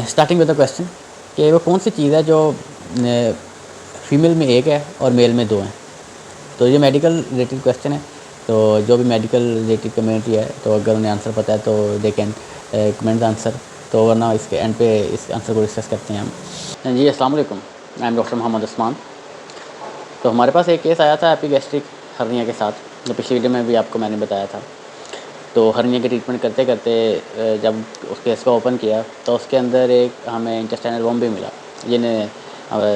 Starting with the question کہ وہ کون سی چیز ہے جو فیمیل میں ایک ہے اور میل میں دو ہیں. تو یہ میڈیکل ریلیٹڈ کویشچن ہے. تو جو بھی میڈیکل ریلیٹڈ کمیونٹی ہے تو اگر انہیں آنسر پتہ ہے تو they can comment the answer. تو ورنہ اس کے اینڈ پہ اس آنسر کو ڈسکس کرتے ہیں ہم. جی السلام علیکم. I am doctor Muhammad Usman. تو ہمارے پاس ایک کیس آیا تھا ایپیگیسٹرک ہرنیا کے ساتھ. جو پچھلی ویڈیو میں بھی آپ کو میں نے بتایا تھا. تو ہرنیا کی ٹریٹمنٹ کرتے کرتے جب اس کیس کو اوپن کیا تو اس کے اندر ایک ہمیں انٹسٹائنل ورم بھی ملا جنہیں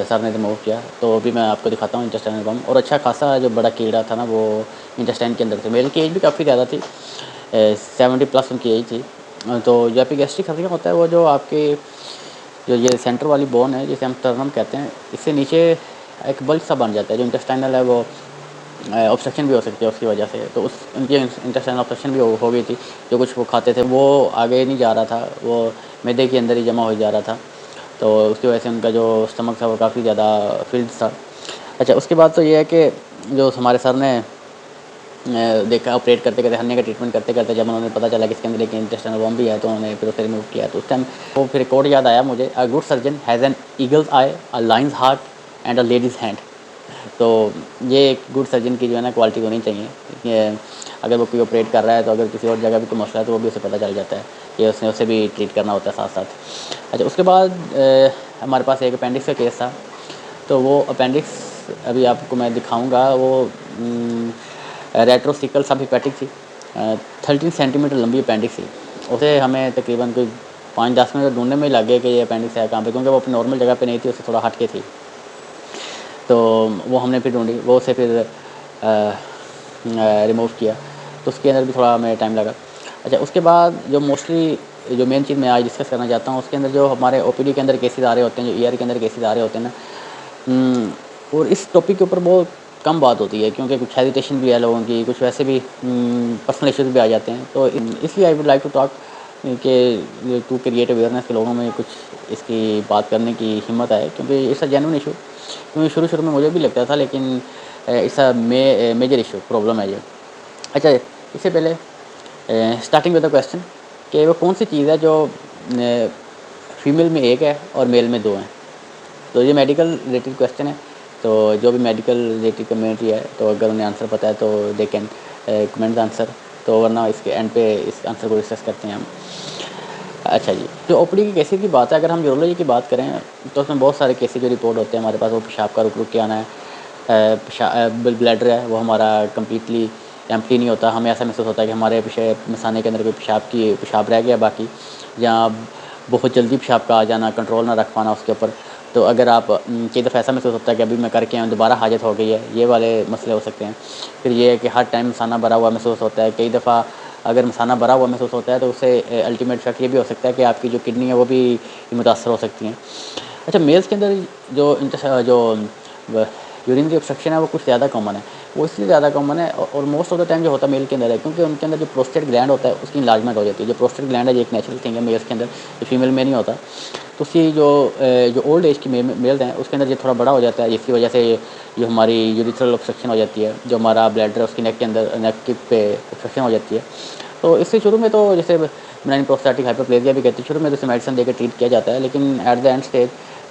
سر نے ریموو کیا. تو ابھی میں آپ کو دکھاتا ہوں انٹسٹائنل ورم. اور اچھا خاصا جو بڑا کیڑا تھا نا وہ انٹسٹائن کے اندر تھے. میل کی ایج بھی کافی زیادہ تھی, 70+ ان کی ایج تھی. تو جو ایپیگیسٹرک ہرنیا ہوتا ہے وہ جو آپ کے جو یہ سینٹر والی بون ہے جسے ہم ٹرنم کہتے ہیں, اس سے نیچے ایک بلج سا بن جاتا ہے. جو انٹسٹائنل ہے وہ آبسٹرکشن بھی ہو سکتی ہے اس کی وجہ سے. تو ان کی انٹسٹائنل آبسٹرکشن بھی ہو گئی تھی. جو کچھ وہ کھاتے تھے وہ آگے نہیں جا رہا تھا, وہ معدے کے اندر ہی جمع ہو جا رہا تھا. تو اس کی وجہ سے ان کا جو اسٹمک تھا وہ کافی زیادہ فلڈ تھا. اچھا اس کے بعد تو یہ ہے کہ جو ہمارے سر نے دیکھا آپریٹ کرتے کرتے ہرنیا کا ٹریٹمنٹ کرتے کرتے جب انہوں نے پتہ چلا کہ اس کے اندر ایک انٹسٹائنل ورم بھی ہے تو انہوں نے پھر اسے ریموو کیا. تو اس ٹائم وہ پھر کوڈ یاد آیا مجھے, a good surgeon has an eagles I, a lines heart and a ladies hand. تو یہ ایک گڈ سرجن کی جو ہے نا کوالٹی ہونی چاہیے کہ اگر وہ کوئی آپریٹ کر رہا ہے تو اگر کسی اور جگہ بھی کوئی مسئلہ ہے تو وہ بھی اسے پتہ چل جاتا ہے کہ اس نے اسے بھی ٹریٹ کرنا ہوتا ہے ساتھ ساتھ. اچھا اس کے بعد ہمارے پاس ایک اپینڈکس کا کیس تھا. تو وہ اپینڈکس ابھی آپ کو میں دکھاؤں گا. وہ ریٹروسیکل سب ہیپیٹک تھی, 13 سینٹی میٹر لمبی اپینڈکس تھی. اسے ہمیں تقریباً کوئی 5-10 منٹ ڈھونڈنے میں ہی لگ گئے کہ یہ اپینڈکس ہے کہاں پہ, کیونکہ وہ اپنی نارمل جگہ پہ نہیں تھی, اس سے تھوڑا ہٹ کے تھی. تو وہ ہم نے پھر ڈھونڈی, وہ اسے پھر ریموو کیا. تو اس کے اندر بھی تھوڑا ہمیں ٹائم لگا. اچھا اس کے بعد جو موسٹلی جو مین چیز میں آج ڈسکس کرنا چاہتا ہوں اس کے اندر جو ہمارے او پی ڈی کے اندر کیسز آ رہے ہوتے ہیں, جو ای آر کے اندر کیسز آ رہے ہوتے ہیں نا, اور اس ٹاپک کے اوپر بہت کم بات ہوتی ہے کیونکہ کچھ ہیزیٹیشن بھی ہے لوگوں کی, کچھ ویسے بھی پرسنل ایشوز بھی آ جاتے ہیں. تو اس لیے I would like to talk کہ ٹو کریٹ اویئرنیس کے لوگوں میں کچھ اس کی بات کرنے کی ہمت آئے, کیونکہ اٹس اے جینوئن ایشو. کیونکہ شروع میں مجھے بھی لگتا تھا لیکن it's a major issue, problem ہے یہ. اچھا اس سے پہلے اسٹارٹنگ ود دا کویشچن کہ وہ کون سی چیز ہے جو فیمیل میں ایک ہے اور میل میں دو ہیں. تو یہ میڈیکل ریلیٹڈ کویشچن ہے. تو جو بھی میڈیکل ریلیٹڈ کمیونٹی ہے تو اگر انہیں آنسر پتہ ہے تو they can comment the answer. تو ورنہ اس کے اینڈ پہ اس آنسر کو ڈسکس کرتے ہیں ہم. اچھا جی, جو او پی ڈی کی کیسز کی بات ہے, اگر ہم یورولوجی کی بات کریں تو اس میں بہت سارے کیسز جو رپورٹ ہوتے ہیں ہمارے پاس. وہ پیشاب کا رک کے آنا ہے, بلیڈر ہے وہ ہمارا کمپلیٹلی ایمپٹی نہیں ہوتا. ہمیں ایسا محسوس ہوتا ہے کہ ہمارے مثانے کے اندر کوئی پیشاب رہ گیا باقی, یا بہت جلدی پیشاب کا آ جانا, کنٹرول نہ رکھ پانا اس کے اوپر. تو اگر آپ کئی دفعہ ایسا محسوس ہوتا ہے کہ ابھی میں کر کے آؤں دوبارہ حاجت ہو گئی ہے, یہ والے مسئلے ہو سکتے ہیں. پھر یہ ہے کہ ہر ٹائم مثانہ بھرا ہوا محسوس ہوتا ہے. کئی دفعہ اگر مثانہ بھرا ہوا محسوس ہوتا ہے تو اس سے الٹیمیٹ افیکٹ یہ بھی ہو سکتا ہے کہ آپ کی جو کڈنی ہے وہ بھی متاثر ہو سکتی ہیں. اچھا میلس کے اندر جو یورینری obstruction ہے وہ کچھ زیادہ کامن ہے. وہ اس لیے زیادہ کامن ہے اور موسٹ آف دا ٹائم جو ہوتا ہے میل کے اندر ہے کیونکہ ان کے اندر جو پروسٹیٹ گلینڈ ہوتا ہے اس کی انلارجمنٹ ہو جاتی ہے. جو پروسٹیٹ گلینڈ ہے یہ ایک نیچرل تھنگ ہے میلس کے اندر, جو فیمیل میں نہیں ہوتا. تو اس کی جو اولڈ ایج کی میلز ہیں اس کے اندر یہ تھوڑا بڑا ہو جاتا ہے, جس کی وجہ سے جو ہماری یوریتھرل obstruction ہو جاتی ہے, جو ہمارا بلیڈر ہے اس کی نیک کے اندر نیک پہ obstruction ہو جاتی ہے. تو اس سے شروع میں تو جیسے بنائن پروسٹیٹک ہائپرپلیزیا بھی کہتے ہیں, شروع میں تو اسے میڈیسن دے کے ٹریٹ کیا جاتا ہے, لیکن ایٹ دا اینڈ اسٹیج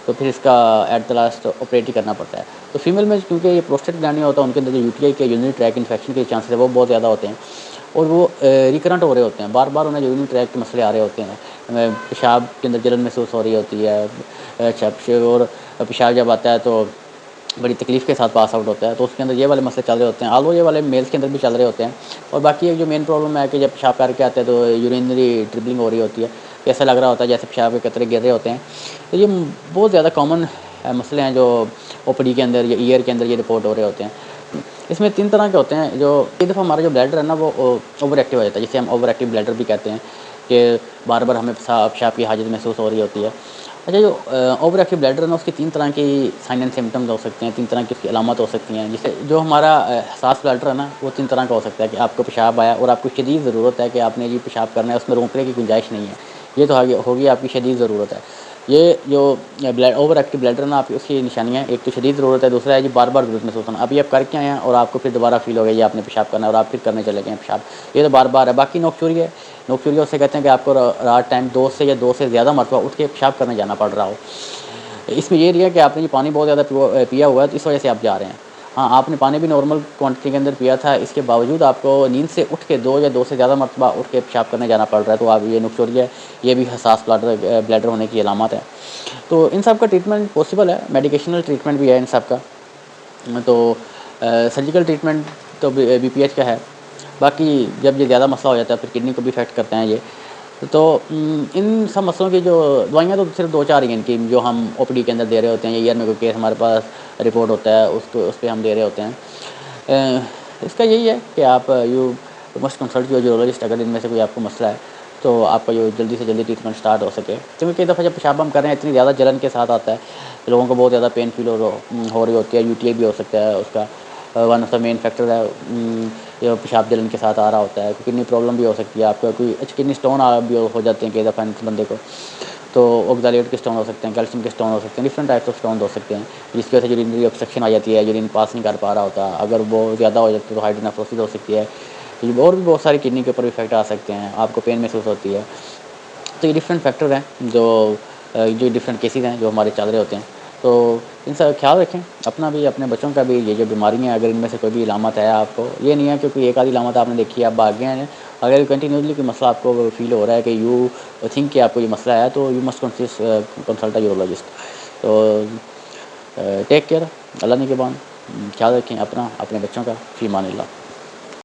تو پھر اس کا ایٹ دا لاسٹ آپریٹ ہی کرنا پڑتا ہے. تو فیمیل میں کیونکہ یہ پروسٹیٹ گلینڈ نہیں ہوتا, ان کے اندر جو یو ٹی آئی کے یورینری ٹریک انفیکشن کے چانسز ہے وہ بہت زیادہ ہوتے ہیں, اور وہ ریکرنٹ ہو رہے ہوتے ہیں. بار بار انہیں یورینری ٹریک کے مسئلے آ رہے ہوتے ہیں. پیشاب کے اندر جلن محسوس ہو رہی ہوتی ہے, اور پیشاب جب آتا ہے تو بڑی تکلیف کے ساتھ پاس آؤٹ ہوتا ہے. تو اس کے اندر یہ والے مسئلے چل رہے ہوتے ہیں. آلو یہ والے میلس کے اندر بھی چل رہے ہوتے ہیں. اور باقی ایک جو مین پرابلم ہے کہ جب پیشاب کر کے آتے ہیں تو یورینری ٹربلنگ ہو رہی ہوتی ہے, ایسا لگ رہا ہوتا ہے جیسے پیشاب کے قطرے گر رہے ہوتے ہیں. تو یہ بہت زیادہ کامن مسئلے ہیں جو او پی ڈی کے اندر یا ای آر کے اندر یہ رپورٹ ہو رہے ہوتے ہیں. اس میں 3 طرح کے ہوتے ہیں. جو کئی دفعہ ہمارا جو بلیڈر ہے نا وہ اوور ایکٹیو ہو جاتا ہے, جسے ہم اوور ایکٹیو بلیڈر بھی کہتے ہیں, کہ بار بار ہمیں پیشاب کی حاجت محسوس ہو رہی ہوتی ہے. اچھا جو اوور ایکٹیو بلیڈر ہے نا اس کی 3 طرح کی سائن اینڈ سمٹمز ہو سکتے ہیں, 3 طرح کی اس کی علامات ہو سکتی ہیں. جسے جو ہمارا حساس بلیڈر ہے نا وہ 3 طرح کا ہو سکتا ہے کہ آپ کو پیشاب آیا اور آپ کو شدید ضرورت ہے کہ آپ نے جی پیشاب کرنا ہے, اس میں روکنے کی گنجائش نہیں ہے, یہ تو ہوگی آپ کی شدید ضرورت ہے. یہ جو اوور ایکٹیو بلیڈر نا، آپ کی اس کی نشانیاں، ایک تو شدید ضرورت ہے، دوسرا ہے جی بار بار ضرورت محسوس ہونا. ابھی آپ کر کے آئے ہیں اور آپ کو پھر دوبارہ فیل ہو گیا یہ آپ نے پیشاب کرنا ہے اور آپ پھر کرنے چلے گئے ہیں پیشاب، یہ تو بار بار ہے. باقی نوک چوری ہے. نوک چوری اس سے کہتے ہیں کہ آپ کو رات ٹائم 2 سے یا 2 سے زیادہ مرتبہ اٹھ کے پیشاب کرنے جانا پڑ رہا ہو. اس میں یہ نہیں ہے کہ آپ نے یہ پانی بہت زیادہ پیا ہوا ہے تو اس وجہ سے آپ جا رہے ہیں. ہاں، آپ نے پانی بھی نارمل کوانٹٹی کے اندر پیا تھا، اس کے باوجود آپ کو نیند سے اٹھ کے 2 یا 2 سے زیادہ مرتبہ اٹھ کے پیشاب کرنے جانا پڑ رہا ہے، تو آپ یہ نوک چوری ہے. یہ بھی حساس بلیڈر ہونے کی علامات ہے. تو ان سب کا ٹریٹمنٹ پاسبل ہے، میڈیکیشنل ٹریٹمنٹ بھی ہے ان سب کا. تو سرجیکل ٹریٹمنٹ تو بی پی ایچ کا ہے. باقی جب یہ زیادہ مسئلہ ہو جاتا ہے پھر کڈنی کو بھی افیکٹ کرتے ہیں یہ. تو ان سب مسئلوں کی جو دوائیاں تو صرف 2-4 ہیں ان کی، جو ہم او پی ڈی کے اندر دے رہے ہوتے ہیں. یہ ایئر میں کوئی کیس ہمارے پاس رپورٹ ہوتا ہے اس پہ ہم دے رہے ہوتے ہیں. اس کا یہی ہے کہ آپ you must consult your urologist اگر ان میں سے کوئی آپ کو مسئلہ ہے تو آپ کا جو جلدی سے جلدی ٹریٹمنٹ اسٹارٹ ہو سکے. کیونکہ کئی دفعہ جب پیشاب ہم کر رہے ہیں اتنی زیادہ جلن کے ساتھ آتا ہے، لوگوں کو بہت زیادہ پین فیل ہو رہی ہوتی ہے. یو ٹی آئی بھی ہو سکتا ہے اس کا، one of the main factor ہے. جو پیشاب جلن کے ساتھ آ رہا ہوتا ہے، کڈنی پرابلم بھی ہو سکتی ہے آپ کا، کوئی کڈنی اسٹون بھی ہو جاتے ہیں کئی دفعہ اس بندے کو. تو اوگزالیٹ کے اسٹون ہو سکتے ہیں، کیلشیم کے اسٹون ہو سکتے ہیں، ڈفرنٹ ٹائپس آف اسٹون ہو سکتے ہیں جس کی وجہ سے یورینری آبسٹرکشن آ جاتی ہے، یورین پاس نہیں کر پا رہا ہوتا. اگر وہ زیادہ ہو جاتی ہے تو ہائیڈرونیفروسس ہو سکتی ہے. اور بھی بہت ساری کڈنی کے اوپر افیکٹ آ سکتے ہیں، آپ کو پین محسوس ہوتی ہے. تو یہ ڈفرینٹ فیکٹر ہیں جو ڈفرینٹ کیسز ہیں جو ہمارے چل رہے ہوتے ہیں. تو ان سے خیال رکھیں اپنا بھی، اپنے بچوں کا بھی. یہ جو بیماری ہیں اگر ان میں سے کوئی بھی علامت ہے آپ کو، یہ نہیں ہے کیونکہ ایک آدھی علامت آپ نے دیکھی ہے آپ بھاگ گئے ہیں. اگر کنٹینیوسلی کوئی مسئلہ آپ کو فیل ہو رہا ہے کہ یو تھنک کہ آپ کو یہ مسئلہ ہے تو یو مسٹ کنسلٹ یورولوجسٹ. تو ٹیک کیئر. اللہ نگہبان. خیال رکھیں اپنا، اپنے بچوں کا. فی امان اللہ.